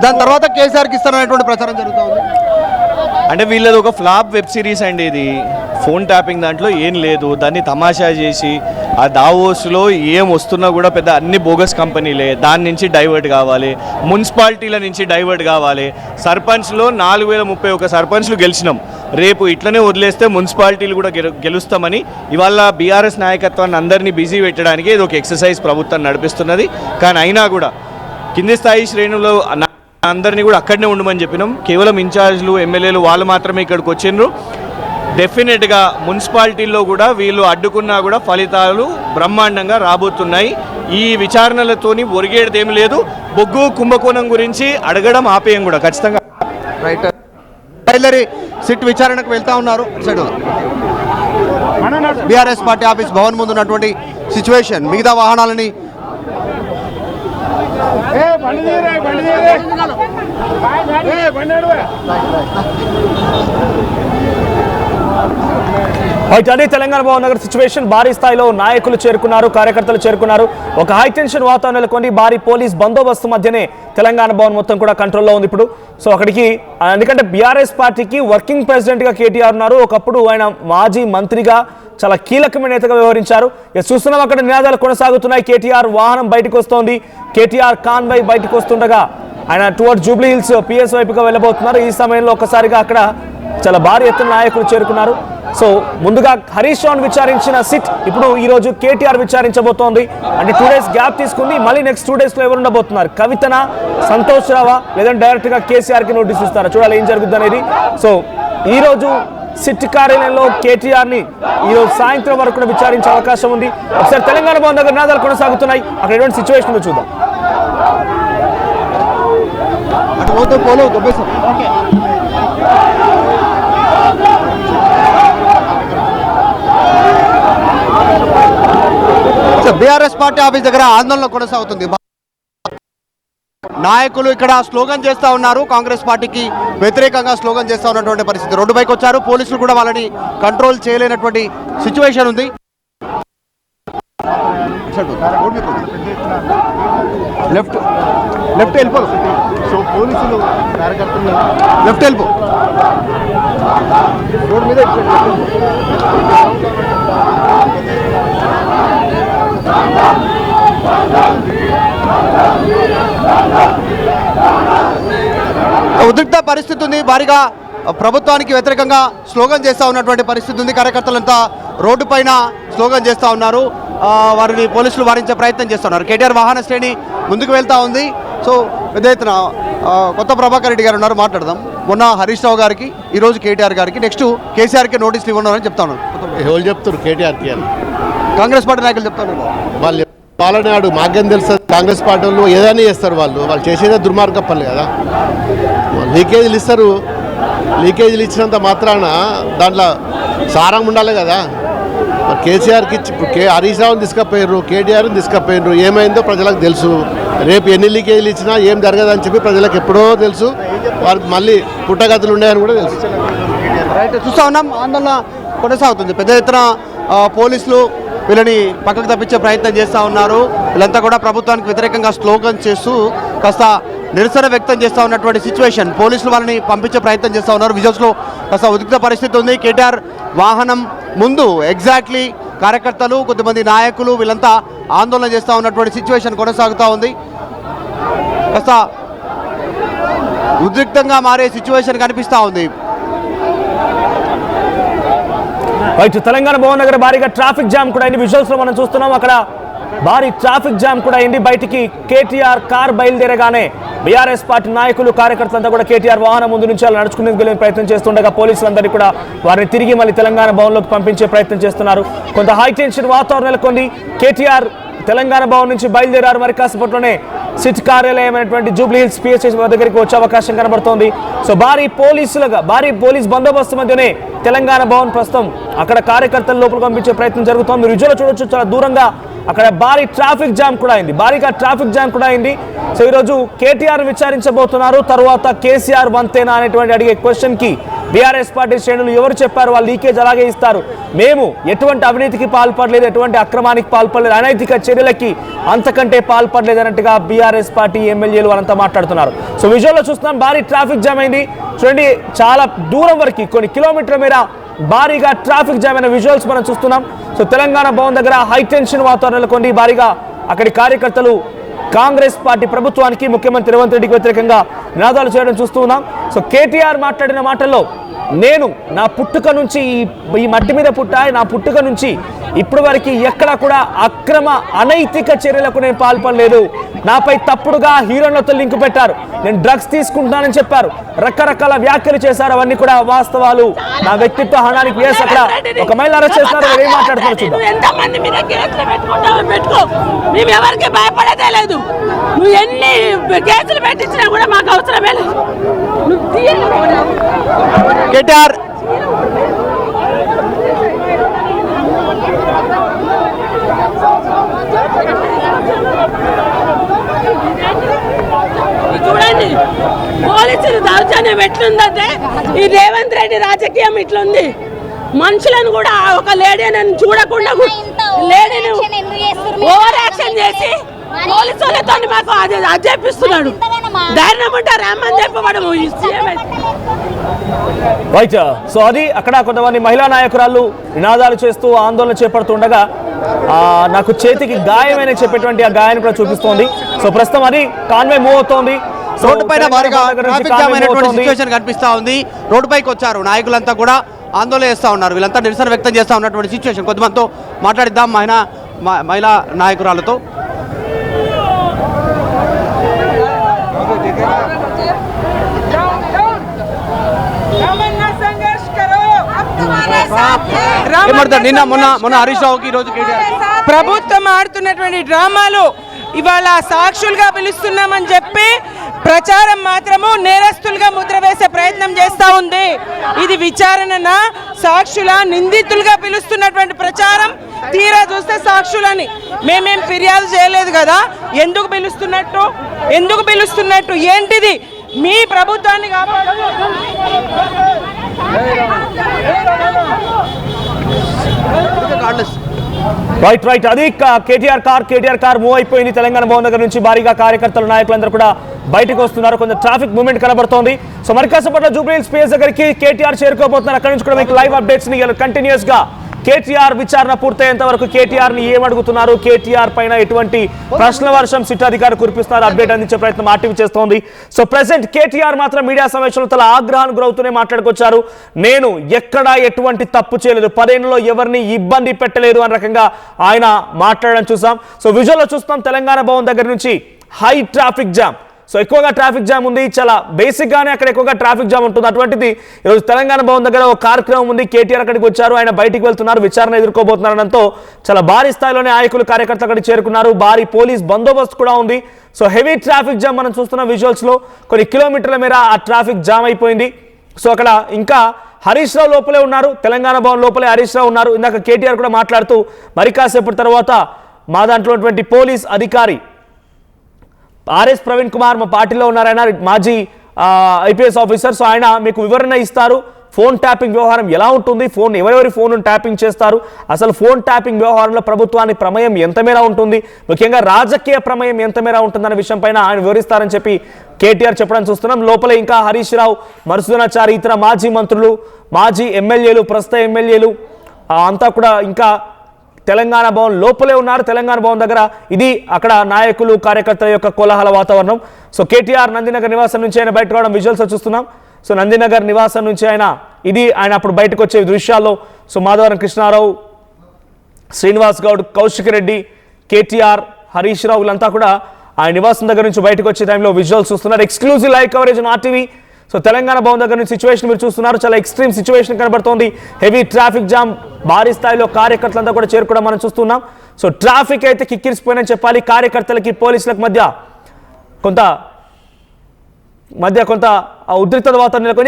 దాని తర్వాత కేసీఆర్కి ఇస్తారనేటువంటి ప్రచారం జరుగుతూ ఉంది. అంటే వీళ్ళది ఒక ఫ్లాప్ వెబ్ సిరీస్ అండి. ఇది ఫోన్ ట్యాపింగ్ దాంట్లో ఏం లేదు. దాన్ని తమాషా చేసి ఆ దావోస్లో ఏం వస్తున్నా కూడా పెద్ద అన్ని బోగస్ కంపెనీలే. దాని నుంచి డైవర్ట్ కావాలి, మున్సిపాలిటీల నుంచి డైవర్ట్ కావాలి. సర్పంచ్లో 4031 సర్పంచ్లు గెలిచినాం. రేపు ఇట్లనే వదిలేస్తే మున్సిపాలిటీలు కూడా గెలుస్తామని ఇవాళ బీఆర్ఎస్ నాయకత్వాన్ని అందరినీ బిజీ పెట్టడానికి ఇది ఒక ఎక్సర్సైజ్ ప్రభుత్వం నడిపిస్తున్నది. కానీ అయినా కూడా కింది స్థాయి శ్రేణులు అందరినీ కూడా అక్కడనే ఉండమని చెప్పినాం. కేవలం ఇన్ఛార్జ్లు ఎమ్మెల్యేలు వాళ్ళు మాత్రమే ఇక్కడికి వచ్చిండ్రు. డెఫినెట్గా మున్సిపాలిటీల్లో కూడా వీళ్ళు అడ్డుకున్నా కూడా ఫలితాలు బ్రహ్మాండంగా రాబోతున్నాయి. ఈ విచారణలతోని ఒరిగేదేం లేదు. బొగ్గు కుంభకోణం గురించి అడగడం ఆపేయం కూడా ఖచ్చితంగా. రైట్, టైలరీ సిట్ విచారణకు వెళ్తా ఉన్నారు. బీఆర్ఎస్ పార్టీ ఆఫీస్ భవన్ ముందు ఉన్నటువంటి సిచ్యువేషన్, మిగతా వాహనాలని అదే తెలంగాణ భవన్ నగర్ సిచ్యువేషన్. భారీ స్థాయిలో నాయకులు చేరుకున్నారు, కార్యకర్తలు చేరుకున్నారు. ఒక హైటెన్షన్ వాతావరణం నెలకొని భారీ పోలీస్ బందోబస్తు మధ్యనే తెలంగాణ భవన్ మొత్తం కూడా కంట్రోల్లో ఉంది ఇప్పుడు. సో అక్కడికి ఎందుకంటే బీఆర్ఎస్ పార్టీకి వర్కింగ్ ప్రెసిడెంట్గా కేటీఆర్ ఉన్నారు. ఒకప్పుడు ఆయన మాజీ మంత్రిగా చాలా కీలకమైన నేతగా వ్యవహరించారు. చూస్తున్నాం అక్కడ నినాదాలు కొనసాగుతున్నాయి. కేటీఆర్ వాహనం బయటకు వస్తోంది. కేటీఆర్ కాన్వాయ్ బయటకు వస్తుండగా ఆయన టువర్డ్ జూబ్లీ హిల్స్ పిఎస్ వైపుగా వెళ్ళబోతున్నారు. ఈ సమయంలో ఒక్కసారిగా అక్కడ చాలా భారీ ఎత్తున నాయకులు చేరుకున్నారు. సో ముందుగా హరీష్ రావును విచారించిన సిట్ ఇప్పుడు ఈరోజు కేటీఆర్ విచారించబోతోంది. అంటే 2 days గ్యాప్ తీసుకుంది. మళ్ళీ నెక్స్ట్ 2 daysలో ఎవరు ఉండబోతున్నారు? కవితనా, సంతోష్ రావా, లేదంటే డైరెక్ట్గా కేసీఆర్కి నోటీస్ ఇస్తారా? చూడాలి ఏం జరుగుతుంది అనేది. సో ఈరోజు సిట్ కార్యాలయంలో కేటీఆర్ని ఈరోజు సాయంత్రం వరకు కూడా విచారించే అవకాశం ఉంది. ఒకసారి తెలంగాణ భవన్ దగ్గర నినాదాలు కొనసాగుతున్నాయి. అక్కడ ఎటువంటి సిచ్యువేషన్ చూద్దాం. బీఆర్ఎస్ పార్టీ ఆఫీస్ దగ్గర ఆందోళన కొనసాగుతుంది. నాయకులు ఇక్కడ స్లోగన్ చేస్తూ ఉన్నారు. కాంగ్రెస్ పార్టీకి వ్యతిరేకంగా స్లోగన్ చేస్తూ ఉన్నటువంటి పరిస్థితి. రోడ్డు పైకి వచ్చారు. పోలీసులు కూడా వాళ్ళని కంట్రోల్ చేయలేనటువంటి సిచ్యువేషన్ ఉంది. లెఫ్ట్ వెళ్ళిపో. సో పోలీసులు లెఫ్ట్ వెళ్ళిపో. రోడ్ మీద ఉద్రిక్త పరిస్థితి ఉంది. భారీగా ప్రభుత్వానికి వ్యతిరేకంగా స్లోగన్ చేస్తూ ఉన్నటువంటి పరిస్థితి ఉంది. కార్యకర్తలంతా రోడ్డు పైన స్లోగన్ చేస్తూ ఉన్నారు. వారిని పోలీసులు వారించే ప్రయత్నం చేస్తున్నారు. కేటీఆర్ వాహన శ్రేణి ముందుకు వెళ్తూ ఉంది. సో పెద్ద ఎత్తున కొత్త ప్రభాకర్ రెడ్డి గారు ఉన్నారు, మాట్లాడదాం. మొన్న హరీష్ రావు గారికి, ఈరోజు కేటీఆర్ గారికి, నెక్స్ట్ కేసీఆర్కి నోటీసులు ఇవ్వన్నారని చెప్తా ఉన్నారు. ఎవరు చెప్తారు? కేటీఆర్కి కాంగ్రెస్ పార్టీ నాయకులు చెప్తా ఉన్నారు. వాళ్ళు వాళ్ళని ఆడు మాకేం తెలుసు. కాంగ్రెస్ పార్టీ వాళ్ళు ఏదైనా చేస్తారు. వాళ్ళు చేసేదే దుర్మార్గ పనులు కదా. లీకేజీలు ఇస్తారు. లీకేజీలు ఇచ్చినంత మాత్రాన దాంట్లో సారం ఉండాలి కదా. కేసీఆర్కి ఇప్పుడు హరీష్ రావుని తీసుకుపోయారు, కేటీఆర్ని తీసుకుపోయారు. ఏమైందో ప్రజలకు తెలుసు. రేపు ఎన్ని లీకేజీలు ఇచ్చినా ఏం జరగదని చెప్పి ప్రజలకు ఎప్పుడో తెలుసు. వారికి మళ్ళీ పుట్టగతులు ఉన్నాయని కూడా తెలుసు. రైట్, చూస్తూ ఉన్నాం. ఆందోళన కొనసాగుతుంది. పెద్ద ఎత్తున పోలీసులు వీళ్ళని పక్కకు తప్పించే ప్రయత్నం చేస్తూ ఉన్నారు. వీళ్ళంతా కూడా ప్రభుత్వానికి వ్యతిరేకంగా స్లోగన్ చేస్తూ కాస్త నిరసన వ్యక్తం చేస్తూ ఉన్నటువంటి సిచ్యువేషన్. పోలీసులు వాళ్ళని పంపించే ప్రయత్నం చేస్తూ ఉన్నారు. విజువల్స్లో కాస్త ఉద్రిక్త పరిస్థితి ఉంది. కేటీఆర్ వాహనం ముందు ఎగ్జాక్ట్లీ కార్యకర్తలు, కొద్దిమంది నాయకులు వీళ్ళంతా ఆందోళన చేస్తూ ఉన్నటువంటి సిచ్యువేషన్ కొనసాగుతూ ఉంది. కాస్త ఉద్రిక్తంగా మారే సిచ్యువేషన్ కనిపిస్తూ ఉంది. తెలంగాణ భవన్ దగ్గర భారీగా ట్రాఫిక్ జామ్ కూడా అయింది. విజువల్స్ లో మనం చూస్తున్నాం. అక్కడ భారీ ట్రాఫిక్ జామ్ కూడా అయింది. బయటికి కేటీఆర్ కార్ బయలుదేరగానే బీఆర్ఎస్ పార్టీ నాయకులు, కార్యకర్తలంతా కూడా కేటీఆర్ వాహనం ముందు నుంచి అలా నడుచుకునేందుకు వెళ్ళే ప్రయత్నం చేస్తుండగా పోలీసులందరినీ కూడా వారిని తిరిగి మళ్ళీ తెలంగాణ భవన్లోకి పంపించే ప్రయత్నం చేస్తున్నారు. కొంత హైటెన్షన్ వాతావరణం నెలకొంది. కేటీఆర్ తెలంగాణ భవన్ నుంచి బయలుదేరారు. మరి కాసేపట్లోనే సిట్ కార్యాలయం అయినటువంటి జూబ్లీ హిల్స్ పిఎస్ఎస్ దగ్గరికి వచ్చే అవకాశం కనబడుతోంది. సో భారీ పోలీస్ బందోబస్తు మధ్యనే తెలంగాణ భవన్ ప్రస్తుతం అక్కడ కార్యకర్తల లోపల పంపించే ప్రయత్నం జరుగుతోంది. రుజువులు చూడొచ్చు, చాలా దూరంగా అక్కడ భారీ ట్రాఫిక్ జామ్ కూడా అయింది, భారీగా ట్రాఫిక్ జామ్ కూడా అయింది. సో ఈరోజు కేటీఆర్ విచారించబోతున్నారు. తర్వాత కేసీఆర్ వంతేనా అనేటువంటి అడిగే క్వశ్చన్కి బీఆర్ఎస్ పార్టీ శ్రేణులు ఎవరు చెప్పారు, వాళ్ళు లీకేజ్ అలాగే ఇస్తారు, మేము ఎటువంటి అవినీతికి పాల్పడలేదు, ఎటువంటి అక్రమానికి పాల్పడలేదు, అనైతిక చర్యలకి అంతకంటే పాల్పడలేదు అన్నట్టుగా బీఆర్ఎస్ పార్టీ ఎమ్మెల్యేలు వాళ్ళంతా మాట్లాడుతున్నారు. సో విజువల్లో చూస్తున్నాం భారీ ట్రాఫిక్ జామ్ అయింది. చూడండి, చాలా దూరం వరకు కొన్ని కిలోమీటర్ల మేర భారీగా ట్రాఫిక్ జామ్ అయిన విజువల్స్ మనం చూస్తున్నాం. సో తెలంగాణ భవన్ దగ్గర హై టెన్షన్ వాతావరణం నెలకొంది. భారీగా అక్కడి కార్యకర్తలు కాంగ్రెస్ పార్టీ ప్రభుత్వానికి, ముఖ్యమంత్రి రేవంత్ రెడ్డికి వ్యతిరేకంగా నినాదాలు చేయడం చూస్తూ ఉన్నాం. సో కేటీఆర్ మాట్లాడిన మాటల్లో, నేను నా పుట్టుక నుంచి ఈ మట్టి మీద పుట్టాయి, నా పుట్టుక నుంచి ఇప్పటి వరకు ఎక్కడ కూడా అక్రమ అనైతిక చర్యలకు నేను పాల్పడలేదు, నాపై తప్పుడుగా హీరోయిన్లతో లింక్ పెట్టారు, నేను డ్రగ్స్ తీసుకుంటున్నానని చెప్పారు, రకరకాల వ్యాఖ్యలు చేశారు, అవన్నీ కూడా వాస్తవాలు, నా వ్యక్తిత్వ హనానికి వేసి అక్కడ ఒక మహిళ అరెస్ట్ చేస్తున్నారు. ఏం మాట్లాడుతున్నారు చూద్దాం. మేము ఎవరికి భయపడేదే లేదు, నువ్వు ఎన్ని కేసులు పెట్టించినా కూడా మాకు అవసరమే లేదు. కేటీఆర్ చూడండి, పోలీసులు దౌర్జన్యం ఎట్లుందంటే, ఈ రేవంత్ రెడ్డి రాజకీయం ఇట్లుంది. మనుషులను కూడా ఒక లేడీని చూడకుండా లేడీని ఓవర్ యాక్షన్ చేసి పోలీసులతో మాకు అది చేపిస్తున్నాడు. ధైర్యం ఉంటారు రామని చెప్పడం. రైట్. సో అది అక్కడ కొంతమంది మహిళా నాయకురాళ్ళు నినాదాలు చేస్తూ ఆందోళన చేపడుతుండగా నాకు చేతికి గాయమైన చెప్పేటువంటి ఆ గాయాన్ని కూడా చూపిస్తోంది. సో ప్రస్తుతం అది కాన్వే మూవ్ అవుతోంది. రోడ్డు పైన భారీగా ట్రాఫిక్ జామ్ అయినటువంటి సిచ్యువేషన్ కనిపిస్తా ఉంది. రోడ్డు పైకి వచ్చారు నాయకులంతా కూడా ఆందోళన చేస్తూ ఉన్నారు. వీళ్ళంతా నిరసన వ్యక్తం చేస్తూ ఉన్నటువంటి సిచ్యువేషన్. కొంతమందితో మాట్లాడిద్దాం, మహిళా నాయకురాలతో. నిన్న మొన్న హరీష్ రావుకి ఈరోజు ప్రభుత్వం ఆడుతున్నటువంటి డ్రామాలు ఇవాళ సాక్షులుగా పిలుస్తున్నామని చెప్పి ప్రచారం మాత్రము నేరస్తులుగా ముద్ర వేసే ప్రయత్నం చేస్తూ ఉంది. ఇది విచారణ సాక్షుల నిందితులుగా పిలుస్తున్నటువంటి ప్రచారం. తీరా చూస్తే సాక్షులని మేమేం ఫిర్యాదు చేయలేదు కదా, ఎందుకు పిలుస్తున్నట్టు ఏంటిది? మీ ప్రభుత్వాన్ని కాపాడు. రైట్. అది కేటీఆర్ కార్ మూవ్ అయిపోయింది. తెలంగాణ భవన్ దగ్గర నుంచి భారీగా కార్యకర్తలు, నాయకులందరూ కూడా బయటకు వస్తున్నారు. కొంచెం ట్రాఫిక్ మూవ్మెంట్ కనబడుతోంది. సో మరి కాసేపట్లో జూబ్లీహిల్స్ స్పేస్ దగ్గరికి కేటీఆర్ చేరుకోబోతున్నారు. అక్కడ నుంచి కూడా మీకు లైవ్ అప్డేట్స్ ని కంటిన్యూస్ గా కేటీఆర్ విచారణ పూర్తయ్యేంత వరకు కేటీఆర్ ని ఏమడుగుతున్నారు, కేటీఆర్ పైన ఎటువంటి ప్రశ్న వర్షం సిట్ అధికారి కురిపిస్తున్నారు, అప్డేట్ అందించే ప్రయత్నం ఆర్టీవీ చేస్తోంది. సో ప్రెసెంట్ కేటీఆర్ మాత్రం మీడియా సమావేశంలో తన ఆగ్రహానికి గురవుతూనే మాట్లాడుకొచ్చారు. నేను ఎక్కడా ఎటువంటి తప్పు చేయలేదు, 10 ఏళ్లలో ఎవరిని ఇబ్బంది పెట్టలేదు అనే రకంగా ఆయన మాట్లాడడం చూసాం. సో విజువల్లో చూస్తాం తెలంగాణ భవన్ దగ్గర నుంచి హై ట్రాఫిక్ జామ్. సో ఎక్కువగా ట్రాఫిక్ జామ్ ఉంది. చాలా బేసిక్ గానే అక్కడ ఎక్కువగా ట్రాఫిక్ జామ్ ఉంటుంది. అటువంటిది ఈరోజు తెలంగాణ భవన్ దగ్గర ఒక కార్యక్రమం ఉంది. కేటీఆర్ అక్కడికి వచ్చారు, ఆయన బయటికి వెళ్తున్నారు, విచారణ ఎదుర్కోబోతున్నారనడంతో చాలా భారీ స్థాయిలోనే నాయకులు, కార్యకర్తలు అక్కడికి చేరుకున్నారు. భారీ పోలీస్ బందోబస్తు కూడా ఉంది. సో హెవీ ట్రాఫిక్ జామ్ మనం చూస్తున్న విజువల్స్ లో కొన్ని కిలోమీటర్ల మేర ఆ ట్రాఫిక్ జామ్ అయిపోయింది. సో అక్కడ ఇంకా హరీష్ రావు లోపలే ఉన్నారు, తెలంగాణ భవన్ లోపలే హరీష్ రావు ఉన్నారు. ఇందాక కేటీఆర్ కూడా మాట్లాడుతూ మరి కాసేపటి తర్వాత మా దాంట్లో ఉన్నటువంటి పోలీస్ అధికారి ఆర్ఎస్ ప్రవీణ్ కుమార్ మా పార్టీలో ఉన్నారైనా మాజీ ఐపీఎస్ ఆఫీసర్. సో ఆయన మీకు వివరణ ఇస్తారు. ఫోన్ ట్యాపింగ్ వ్యవహారం ఎలా ఉంటుంది, ఎవరెవరి ఫోన్ ట్యాపింగ్ చేస్తారు, అసలు ఫోన్ ట్యాపింగ్ వ్యవహారంలో ప్రభుత్వానికి ప్రమేయం ఎంత మేర ఉంటుంది, ముఖ్యంగా రాజకీయ ప్రమేయం ఎంత మేర ఉంటుందన్న విషయం పైన ఆయన వివరిస్తారని చెప్పి కేటీఆర్ చెప్పడం చూస్తున్నాం. లోపల ఇంకా హరీష్ రావు, మరుసూదనాచారి, ఇతర మాజీ మంత్రులు, మాజీ ఎమ్మెల్యేలు, ప్రస్తుత ఎమ్మెల్యేలు అంతా కూడా ఇంకా తెలంగాణ భవన్ లోపలే ఉన్నారు. తెలంగాణ భవన్ దగ్గర ఇది అక్కడ నాయకులు, కార్యకర్తల యొక్క కోలాహల వాతావరణం. సో కేటీఆర్ నందినగర్ నివాసం నుంచి ఆయన బయటకు రావడం విజువల్స్ చూస్తున్నాం. సో నందినగర్ నివాసం నుంచి ఆయన అప్పుడు బయటకు వచ్చే దృశ్యాల్లో సో మాధవరం కృష్ణారావు, శ్రీనివాస్ గౌడ్, కౌశిక్ రెడ్డి, కేటీఆర్, హరీష్ రావు వీళ్ళంతా కూడా ఆయన నివాసం దగ్గర నుంచి బయటకు వచ్చే టైంలో విజువల్స్ చూస్తున్నారు. Exclusive live coverage on RTV. So Telangana Bhavan దగ్గర నుంచి సిచ్యువేషన్ మీరు చూస్తున్నారు. చాలా ఎక్స్ట్రీమ్ సిచ్యువేషన్ కనబడుతోంది. హెవీ ట్రాఫిక్ జామ్, భారీ స్థాయిలో కార్యకర్తలంతా కూడా చేరుకోవడం మనం చూస్తున్నాం. సో ట్రాఫిక్ అయితే కిక్కిరిసిపోయిందని చెప్పాలి. కార్యకర్తలకి, పోలీసులకు మధ్య కొంత ఉద్రిక్తత వాతావరణం నెలకొని